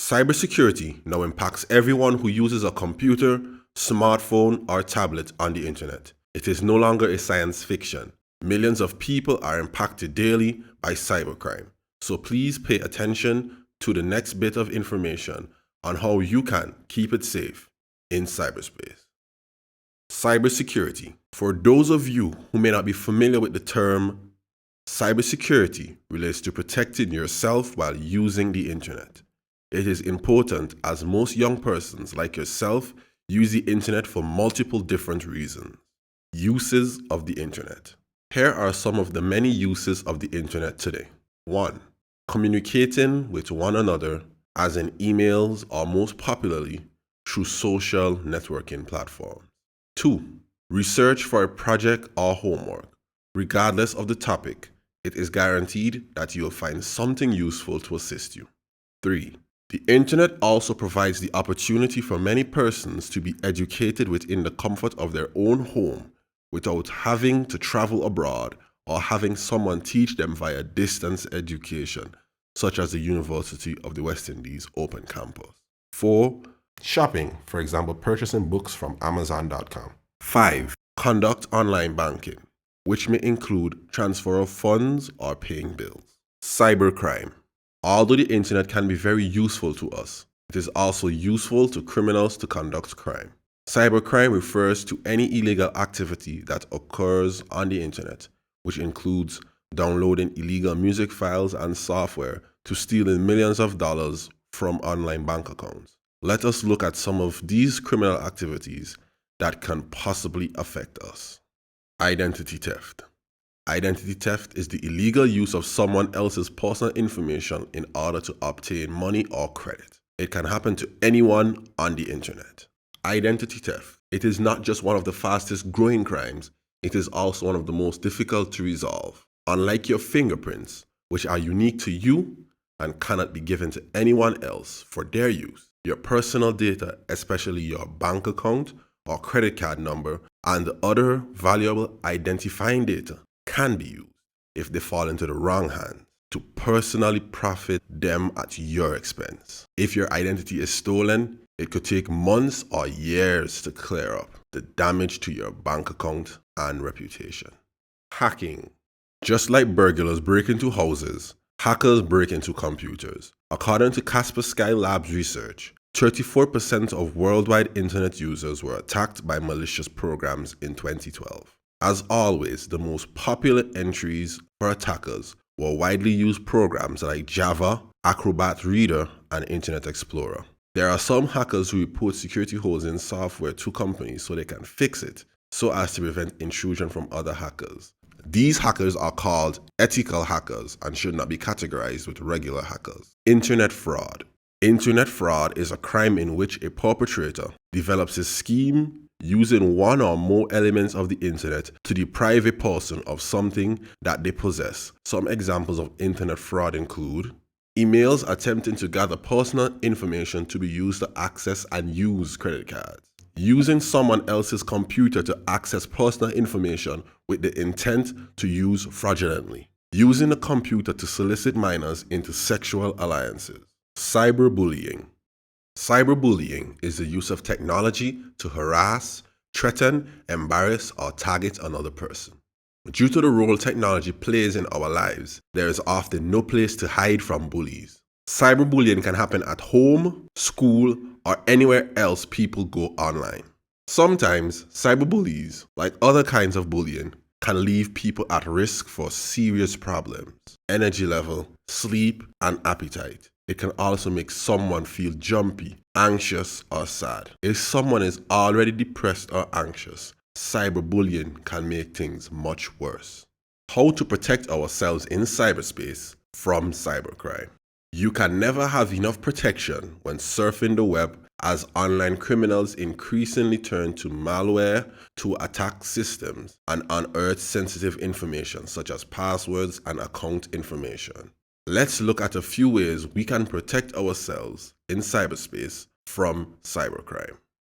Cybersecurity now impacts everyone who uses a computer, smartphone, or tablet on the internet. It is no longer a science fiction. Millions of people are impacted daily by cybercrime. So please pay attention to the next bit of information on how you can keep it safe in cyberspace. Cybersecurity. For those of you who may not be familiar with the term, cybersecurity relates to protecting yourself while using the internet. It is important as most young persons like yourself use the internet for multiple different reasons. Uses of the internet. Here are some of the many uses of the internet today. 1. Communicating with one another, as in emails or most popularly through social networking platforms. 2. Research for a project or homework. Regardless of the topic, it is guaranteed that you will find something useful to assist you. 3. The internet also provides the opportunity for many persons to be educated within the comfort of their own home without having to travel abroad or having someone teach them via distance education, such as the University of the West Indies Open Campus. 4. Shopping, for example, purchasing books from Amazon.com. 5. Conduct online banking, which may include transfer of funds or paying bills. Cybercrime. Although the internet can be very useful to us, it is also useful to criminals to conduct crime. Cybercrime refers to any illegal activity that occurs on the internet, which includes downloading illegal music files and software to stealing millions of dollars from online bank accounts. Let us look at some of these criminal activities that can possibly affect us. Identity theft. Identity theft is the illegal use of someone else's personal information in order to obtain money or credit. It can happen to anyone on the internet. Identity theft. It is not just one of the fastest growing crimes, it is also one of the most difficult to resolve. Unlike your fingerprints, which are unique to you and cannot be given to anyone else for their use, your personal data, especially your bank account or credit card number, and the other valuable identifying data can be used if they fall into the wrong hands to personally profit them at your expense. If your identity is stolen, it could take months or years to clear up the damage to your bank account and reputation. Hacking. Just like burglars break into houses, hackers break into computers. According to Kaspersky Labs research, 34% of worldwide internet users were attacked by malicious programs in 2012. As always, the most popular entries for attackers were widely used programs like Java, Acrobat Reader, and Internet Explorer. There are some hackers who report security holes in software to companies so they can fix it, so as to prevent intrusion from other hackers. These hackers are called ethical hackers and should not be categorized with regular hackers. Internet fraud. Internet fraud is a crime in which a perpetrator develops a scheme using one or more elements of the internet to deprive a person of something that they possess. Some examples of internet fraud include emails attempting to gather personal information to be used to access and use credit cards, using someone else's computer to access personal information with the intent to use fraudulently, using a computer to solicit minors into sexual alliances. Cyberbullying. Cyberbullying is the use of technology to harass, threaten, embarrass, or target another person. Due to the role technology plays in our lives, there is often no place to hide from bullies. Cyberbullying can happen at home, school, or anywhere else people go online. Sometimes, cyberbullies, like other kinds of bullying, can leave people at risk for serious problems: energy level, sleep, and appetite. It can also make someone feel jumpy, anxious, or sad. If someone is already depressed or anxious, cyberbullying can make things much worse. How to protect ourselves in cyberspace from cybercrime. You can never have enough protection when surfing the web, as online criminals increasingly turn to malware to attack systems and unearth sensitive information such as passwords and account information. Let's look at a few ways we can protect ourselves in cyberspace from cybercrime.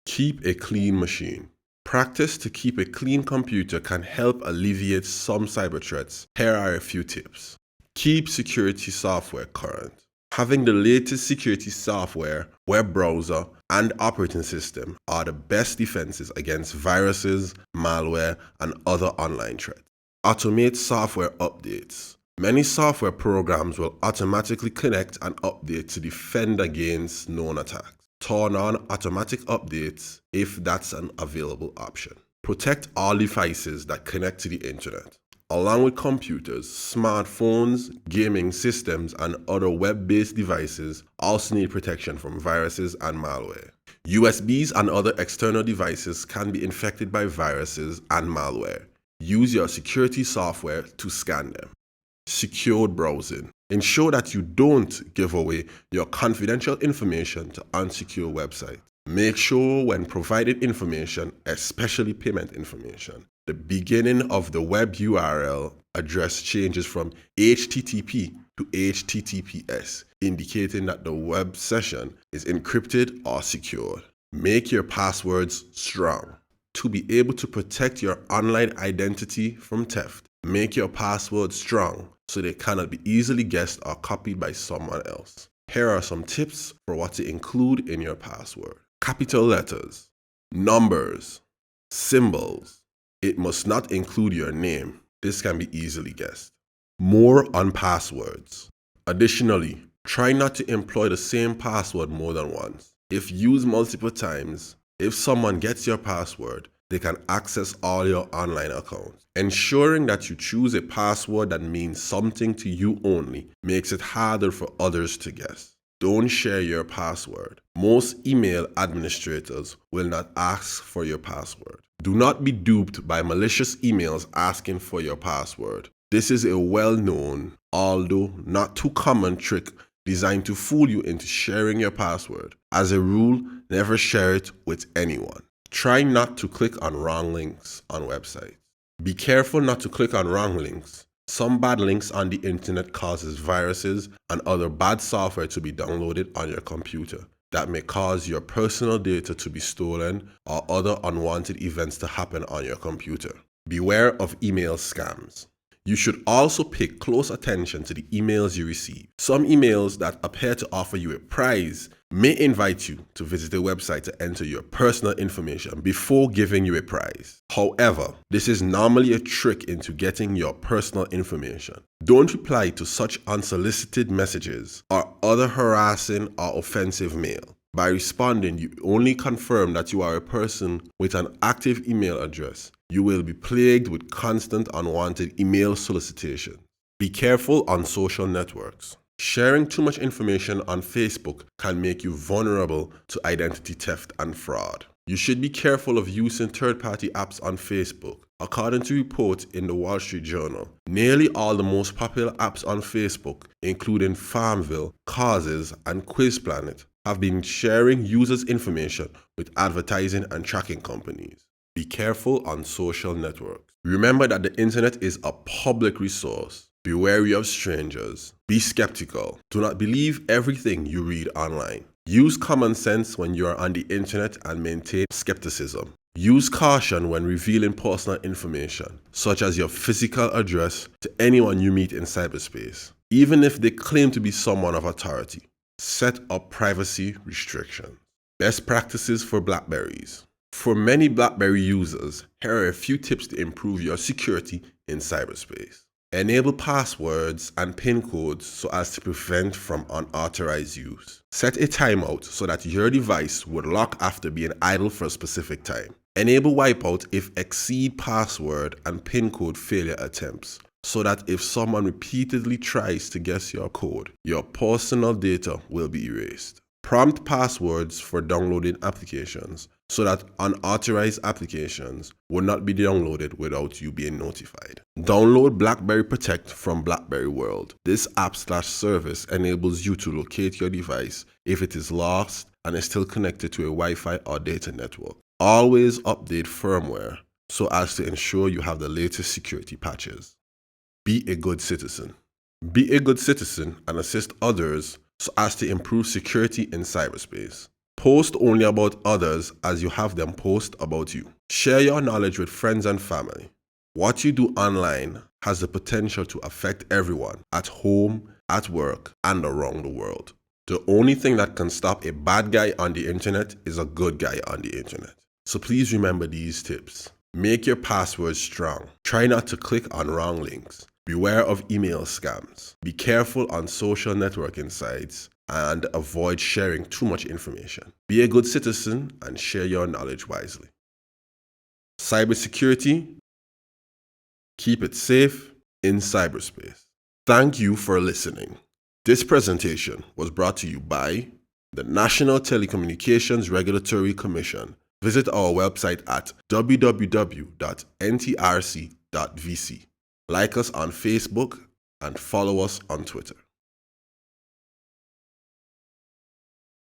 Keep a clean machine. Practice to keep a clean computer can help alleviate some cyber threats. Here are a few tips. Keep security software current. Having the latest security software, web browser, and operating system are the best defenses against viruses, malware, and other online threats. Automate software updates. Many software programs will automatically connect and update to defend against known attacks. Turn on automatic updates if that's an available option. Protect all devices that connect to the internet. Along with computers, smartphones, gaming systems, and other web-based devices also need protection from viruses and malware. USBs and other external devices can be infected by viruses and malware. Use your security software to scan them. Secured browsing. Ensure that you don't give away your confidential information to unsecure websites. Make sure when provided information, especially payment information, the beginning of the web URL address changes from HTTP to HTTPS, indicating that the web session is encrypted or secured. Make your passwords strong. To be able to protect your online identity from theft, make your passwords strong so they cannot be easily guessed or copied by someone else. Here are some tips for what to include in your password. Capital letters, numbers, symbols. It must not include your name. This can be easily guessed. More on passwords. Additionally, try not to employ the same password more than once. If used multiple times, if someone gets your password, they can access all your online accounts. Ensuring that you choose a password that means something to you only makes it harder for others to guess. Don't share your password. Most email administrators will not ask for your password. Do not be duped by malicious emails asking for your password. This is a well-known, although not too common trick designed to fool you into sharing your password. As a rule, never share it with anyone. Try not to click on wrong links on websites. Be careful not to click on wrong links. Some bad links on the internet causes viruses and other bad software to be downloaded on your computer that may cause your personal data to be stolen or other unwanted events to happen on your computer. Beware of email scams. You should also pay close attention to the emails you receive. Some emails that appear to offer you a prize may invite you to visit a website to enter your personal information before giving you a prize. However, this is normally a trick into getting your personal information. Don't reply to such unsolicited messages or other harassing or offensive mail. By responding, you only confirm that you are a person with an active email address. You will be plagued with constant unwanted email solicitation. Be careful on social networks. Sharing too much information on Facebook can make you vulnerable to identity theft and fraud. You should be careful of using third-party apps on Facebook. According to reports in the Wall Street Journal, nearly all the most popular apps on Facebook, including Farmville, Causes, and QuizPlanet, have been sharing users' information with advertising and tracking companies. Be careful on social networks. Remember that the internet is a public resource. Be wary of strangers. Be skeptical. Do not believe everything you read online. Use common sense when you are on the internet and maintain skepticism. Use caution when revealing personal information, such as your physical address, to anyone you meet in cyberspace, even if they claim to be someone of authority. Set up privacy restrictions. Best practices for Blackberries. For many Blackberry users, here are a few tips to improve your security in cyberspace. Enable passwords and PIN codes so as to prevent from unauthorized use. Set a timeout so that your device would lock after being idle for a specific time. Enable wipeout if exceed password and PIN code failure attempts, so that if someone repeatedly tries to guess your code, your personal data will be erased. Prompt passwords for downloading applications so that unauthorized applications will not be downloaded without you being notified. Download Blackberry Protect from Blackberry World. This app/service enables you to locate your device if it is lost and is still connected to a Wi-Fi or data network. Always update firmware so as to ensure you have the latest security patches. Be a good citizen. Be a good citizen and assist others so as to improve security in cyberspace. Post only about others as you have them post about you. Share your knowledge with friends and family. What you do online has the potential to affect everyone at home, at work, and around the world. The only thing that can stop a bad guy on the internet is a good guy on the internet. So please remember these tips. Make your passwords strong. Try not to click on wrong links. Beware of email scams. Be careful on social networking sites and avoid sharing too much information. Be a good citizen and share your knowledge wisely. Cybersecurity, keep it safe in cyberspace. Thank you for listening. This presentation was brought to you by the National Telecommunications Regulatory Commission. Visit our website at www.ntrc.vc. Like us on Facebook and follow us on Twitter.